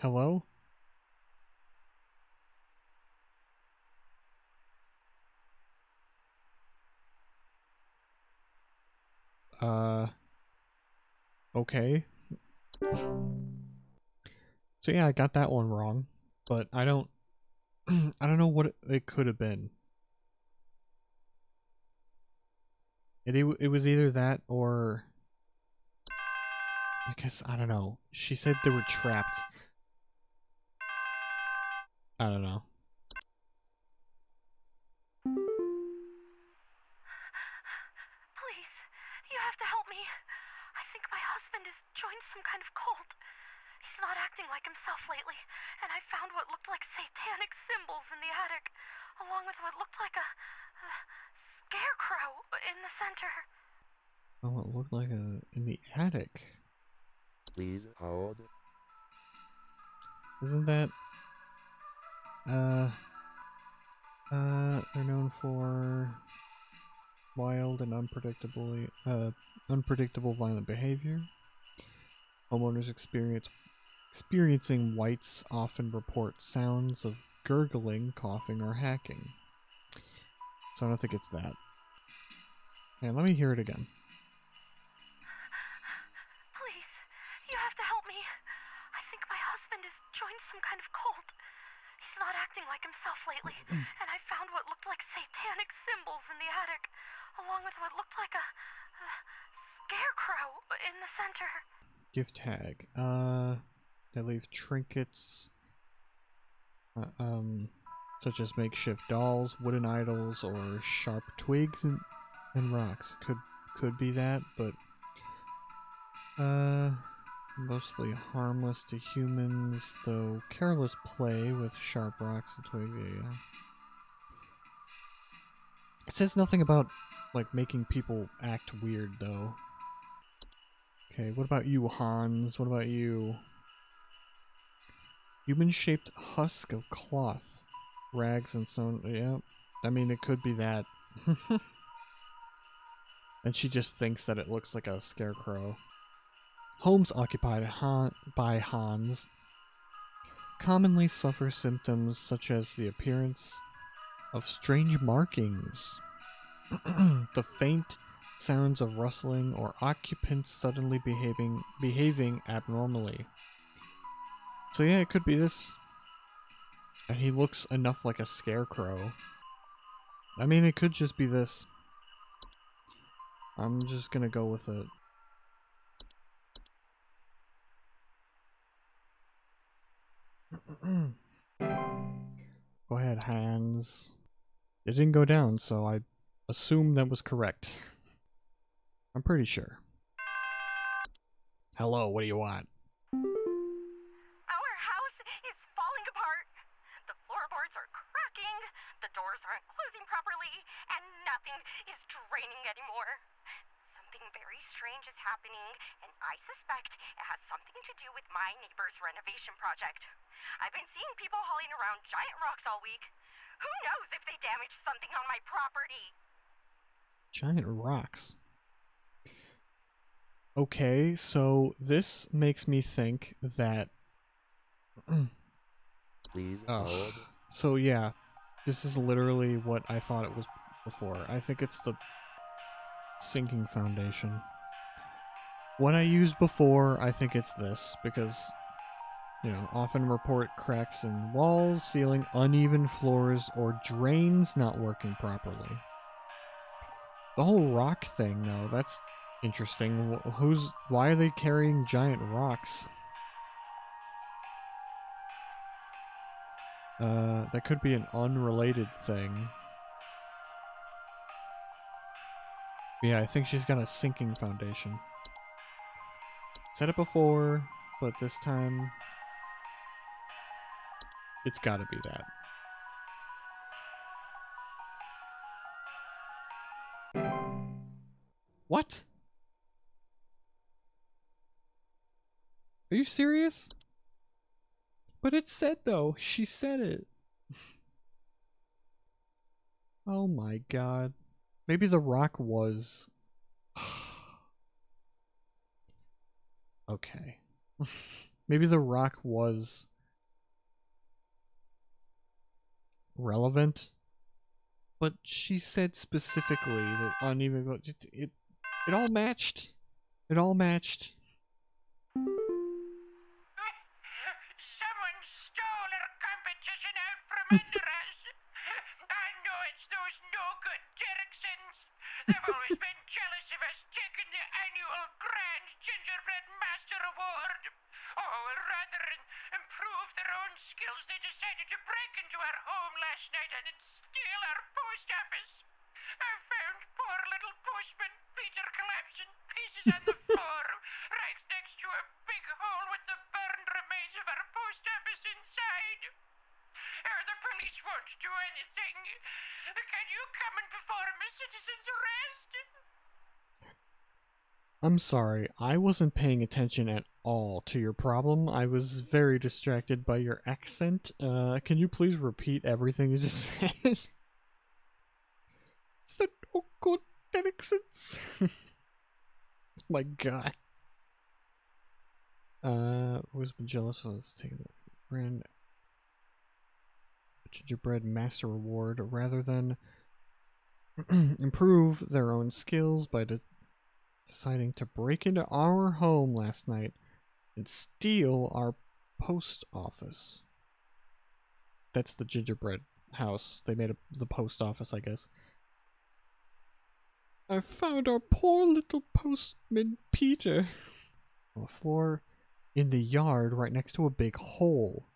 Hello? Okay. So yeah, I got that one wrong, but I don't I don't know what it could have been. It was either that or I guess I don't know. She said they were trapped. I don't know. Please, you have to help me. I think my husband has joined some kind of cult. He's not acting like himself lately, and I found what looked like satanic symbols in the attic, along with what looked like a scarecrow in the center. Oh, it looked like in the attic. Please hold. Isn't that they're known for wild and unpredictable violent behavior. Homeowners experiencing whites often report sounds of gurgling, coughing, or hacking. So I don't think it's that. And let me hear it again. Please, you have to help me. I think my husband has joined some kind of cult. He's not acting like himself lately, and I found what looked like satanic symbols in the attic, along with what looked like a scarecrow in the center. Gift tag. They leave trinkets, such as makeshift dolls, wooden idols, or sharp twigs and rocks. Could be that, but mostly harmless to humans, though careless play with sharp rocks and twigs. Yeah. It says nothing about like making people act weird though. Okay, what about you, Hans? What about you? Human-shaped husk of cloth. Rags and sewn. Yeah, I mean, it could be that. And she just thinks that it looks like a scarecrow. Homes occupied by Hans commonly suffer symptoms such as the appearance of strange markings, the faint sounds of rustling, or occupants suddenly behaving abnormally. So yeah, it could be this. And he looks enough like a scarecrow. I mean, it could just be this. I'm just gonna go with it. Go ahead, Hans. It didn't go down, so I assume that was correct. I'm pretty sure. Hello, what do you want? Our house is falling apart. The floorboards are cracking, the doors aren't closing properly, and nothing is draining anymore. Something very strange is happening, and I suspect it has something to do with my neighbor's renovation project. I've been seeing people hauling around giant rocks all week. Who knows if they damaged something on my property? Giant rocks. Okay, so this makes me think that... Please hold. So yeah, this is literally what I thought it was before. I think it's the sinking foundation. What I used before, I think it's this, because, you know, often report cracks in walls, ceiling, uneven floors, or drains not working properly. The whole rock thing, though, that's interesting. Why are they carrying giant rocks? That could be an unrelated thing. Yeah, I think she's got a sinking foundation. Said it before, but this time it's gotta be that. What? Are you serious? But it said though, she said it. Oh my god. Maybe the rock was... Okay. Maybe the rock was relevant. But she said specifically that uneven. It all matched. It all matched. Someone stole our competition out from under us. I know it's those no-good Derricksons. They've always been jealous of us taking the annual Grand Gingerbread Master Award. Oh, well, rather than improve their own skills, they decided to break into our home last night and steal our post office. I found poor little postman Peter collapsing, pieces on the floor, right next to a big hole with the burned remains of our post office inside. The police won't do anything. Can you come and perform a citizen's arrest? I'm sorry, I wasn't paying attention at all to your problem. I was very distracted by your accent. Can you please repeat everything you just said? It's the no good Derricksons. My god. Who's been jealous? Let's take the Grand Gingerbread Master Award rather than improve their own skills by deciding to break into our home last night and steal our post office. That's the gingerbread house. They made the post office, I guess. I found our poor little postman Peter on the floor in the yard right next to a big hole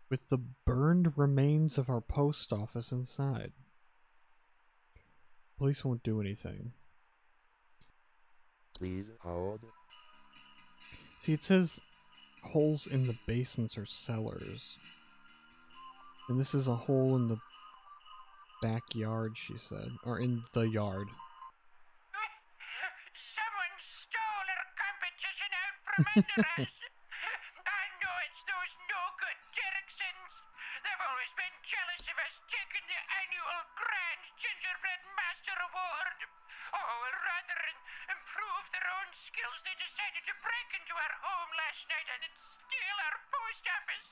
with the burned remains of our post office inside. Police won't do anything. Please hold. See, it says holes in the basements or cellars. And this is a hole in the backyard, she said. Or in the yard. Someone stole our competition out from under us. I know it's those no-good Derricksons. They've always been jealous of us taking the annual Grand Gingerbread Master Award. Oh, well, rather than improve their own skills, they decided to break into our home last night and steal our post office.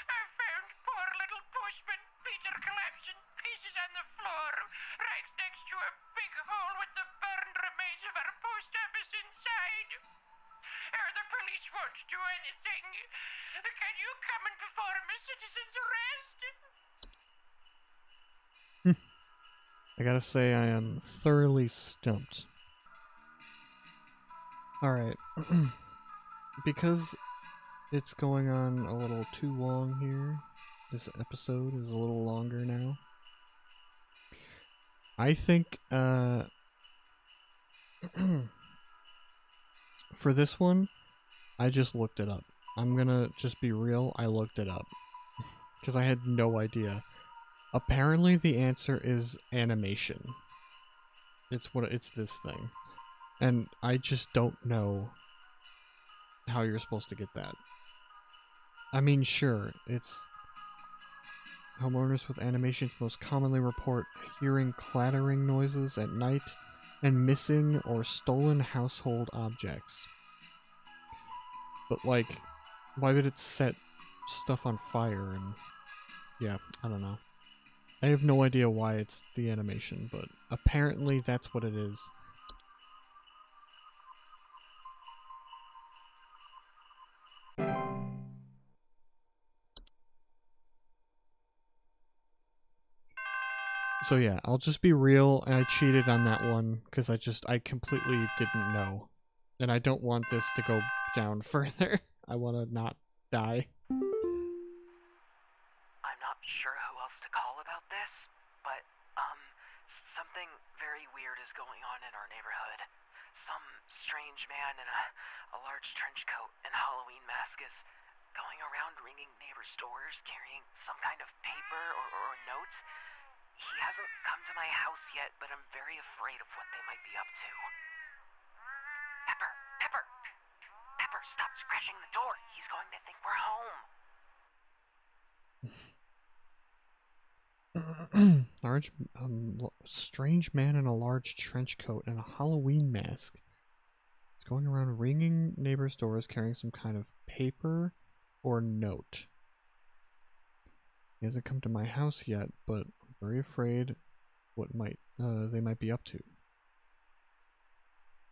I found poor little postman Peter collapsing, pieces on the floor, right next to a big hole with the burned remains of our post office inside. The police won't do anything. Can you come and perform a citizen's arrest? I gotta say, I am thoroughly stumped. Alright. Because it's going on a little too long here, this episode is a little longer now, I think, for this one, I just looked it up. I'm gonna just be real, I looked it up. Because I had no idea. Apparently the answer is animation. It's this thing. And I just don't know how you're supposed to get that. I mean, sure, it's... Homeowners with animations most commonly report hearing clattering noises at night and missing or stolen household objects. But, like, why would it set stuff on fire and... Yeah, I don't know. I have no idea why it's the animation, but apparently that's what it is. So yeah, I'll just be real, and I cheated on that one, because I completely didn't know. And I don't want this to go down further. I want to not die. I'm not sure who else to call about this, but, something very weird is going on in our neighborhood. Some strange man in a large trench coat and Halloween mask is going around ringing neighbors' doors carrying some kind of paper or notes. He hasn't come to my house yet, but I'm very afraid of what they might be up to. Pepper! Pepper! Pepper, stop scratching the door! He's going to think we're home! Strange man in a large trench coat and a Halloween mask. He's going around ringing neighbors' doors carrying some kind of paper or note. He hasn't come to my house yet, but I'm very afraid what they might be up to.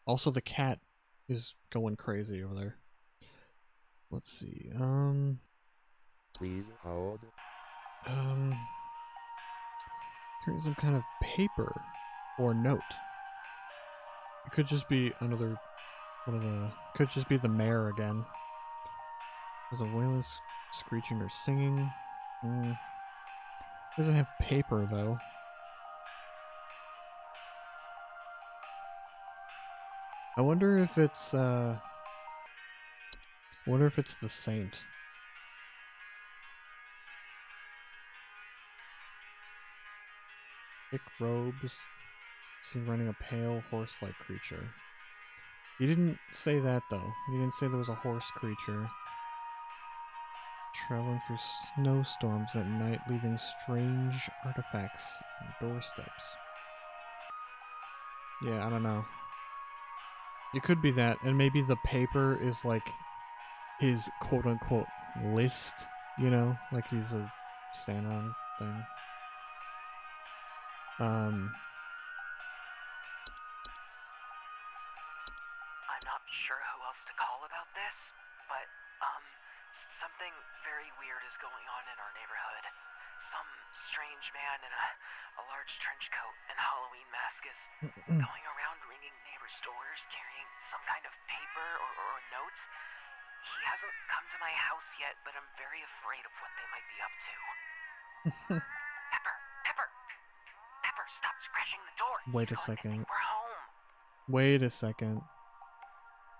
Also, the cat is going crazy over there. Let's see. Please hold. Here's some kind of paper or note. It could just be another one of the. Could just be the mayor again. There's a wailing, screeching, or singing. Doesn't have paper though. I wonder if it's the saint. Thick robes, seen running a pale horse-like creature. He didn't say that though. He didn't say there was a horse creature. Traveling through snowstorms at night, leaving strange artifacts on doorsteps. Yeah, I don't know. It could be that, and maybe the paper is like his quote-unquote list, you know? Like he's a stand-on thing. I'm not sure who else to call about this, but, something very weird is going on in our neighborhood. Some strange man in a large trench coat and Halloween mask is going around ringing neighbors' doors, carrying some kind of paper or notes. He hasn't come to my house yet, but I'm very afraid of what they might be up to. Pepper, stop scratching the door. Wait a He's going to second. think we're home. Wait a second.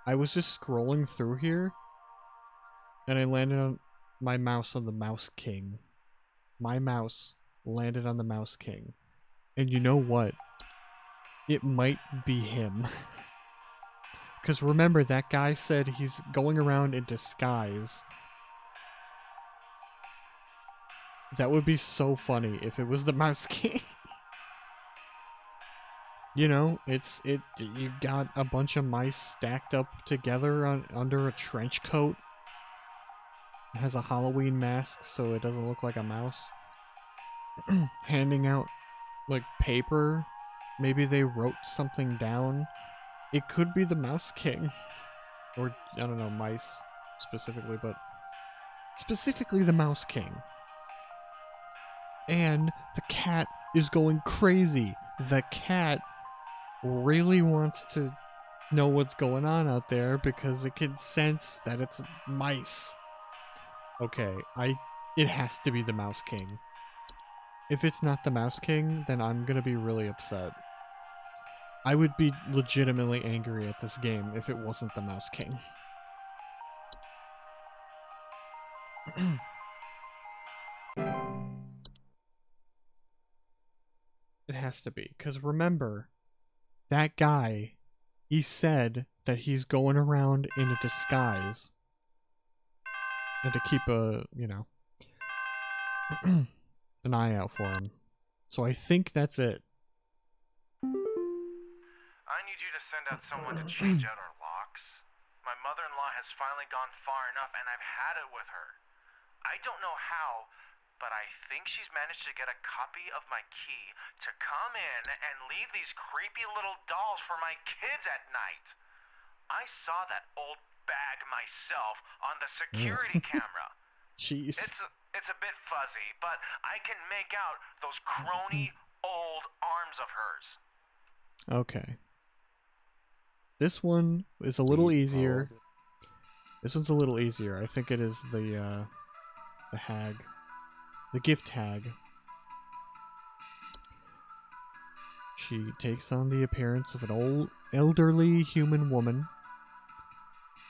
I was just scrolling through here, and I landed on my mouse on the Mouse King. My mouse landed on the Mouse King. And you know what? It might be him. Because remember, that guy said he's going around in disguise. That would be so funny if it was the Mouse King. You know, you got a bunch of mice stacked up together under a trench coat. It has a Halloween mask so it doesn't look like a mouse. Handing out, like, paper. Maybe they wrote something down. It could be the Mouse King. Or, I don't know, mice specifically, but specifically the Mouse King. And the cat is going crazy. The cat really wants to know what's going on out there because it can sense that it's mice. Okay, it has to be the Mouse King. If it's not the Mouse King, then I'm gonna be really upset. I would be legitimately angry at this game if it wasn't the Mouse King. It has to be, because remember, that guy, he said that he's going around in a disguise. And to keep an eye out for him. So I think that's it. I need you to send out someone to change out our locks. My mother-in-law has finally gone far enough, and I've had it with her. I don't know how, but I think she's managed to get a copy of my key to come in and leave these creepy little dolls for my kids at night. I saw that old bag myself on the security camera. Jeez. It's a bit fuzzy, but I can make out those crony old arms of hers. Okay. This one is a little easier. This one's a little easier. I think it is the hag. The gift hag. She takes on the appearance of an old, elderly human woman.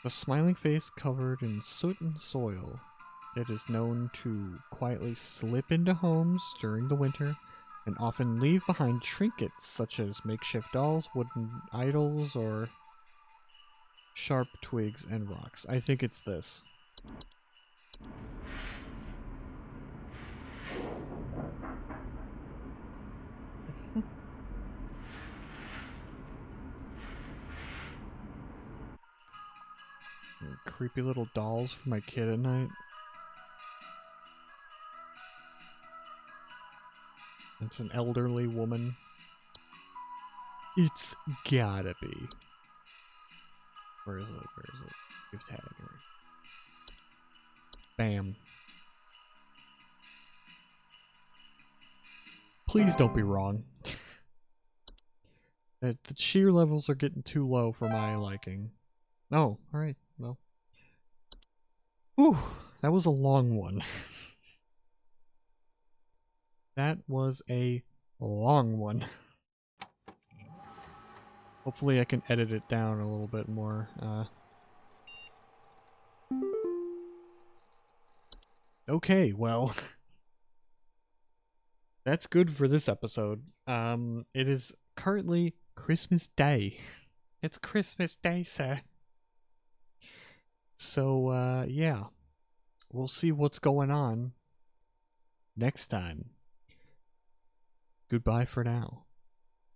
A smiling face covered in soot and soil. It is known to quietly slip into homes during the winter and often leave behind trinkets such as makeshift dolls, wooden idols, or sharp twigs and rocks. I think it's this. Creepy little dolls for my kid at night. It's an elderly woman. It's gotta be. Where is it? Where is it? Gift tag. Bam. Please don't be wrong. The cheer levels are getting too low for my liking. Oh, alright, well. Whew, that was a long one. That was a long one. Hopefully I can edit it down a little bit more. Okay, well. That's good for this episode. It is currently Christmas Day. It's Christmas Day, sir. So, yeah. We'll see what's going on next time. Goodbye for now.